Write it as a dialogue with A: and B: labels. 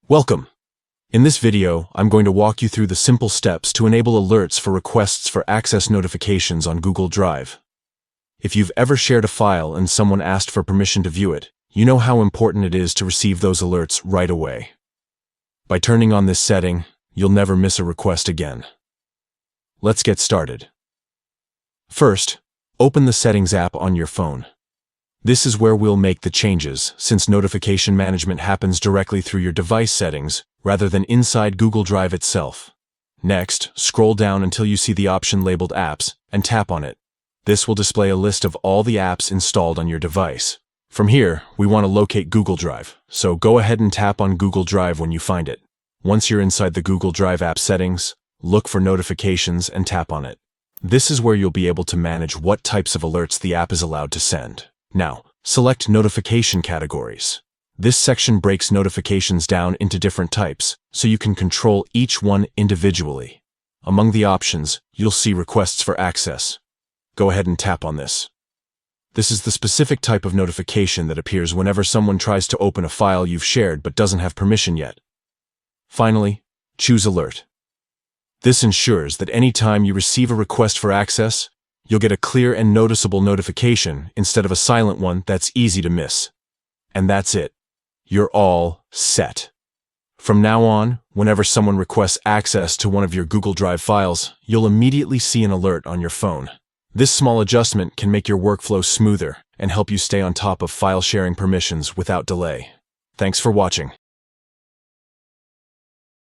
A: Welcome! In this video, I'm going to walk you through the simple steps to enable alerts for requests for access notifications on Google Drive. If you've ever shared a file and someone asked for permission to view it, you know how important it is to receive those alerts right away. By turning on this setting, you'll never miss a request again. Let's get started. First, open the Settings app on your phone. This is where we'll make the changes, since notification management happens directly through your device settings, rather than inside Google Drive itself. Next, scroll down until you see the option labeled Apps, and tap on it. This will display a list of all the apps installed on your device. From here, we want to locate Google Drive, so go ahead and tap on Google Drive when you find it. Once you're inside the Google Drive app settings, look for Notifications and tap on it. This is where you'll be able to manage what types of alerts the app is allowed to send. Now, select Notification Categories. This section breaks notifications down into different types, so you can control each one individually. Among the options, you'll see Requests for Access. Go ahead and tap on this. This is the specific type of notification that appears whenever someone tries to open a file you've shared but doesn't have permission yet. Finally, choose Alert. This ensures that any time you receive a request for access, you'll get a clear and noticeable notification instead of a silent one that's easy to miss. And that's it. You're all set. From now on, whenever someone requests access to one of your Google Drive files, you'll immediately see an alert on your phone. This small adjustment can make your workflow smoother and help you stay on top of file sharing permissions without delay. Thanks for watching.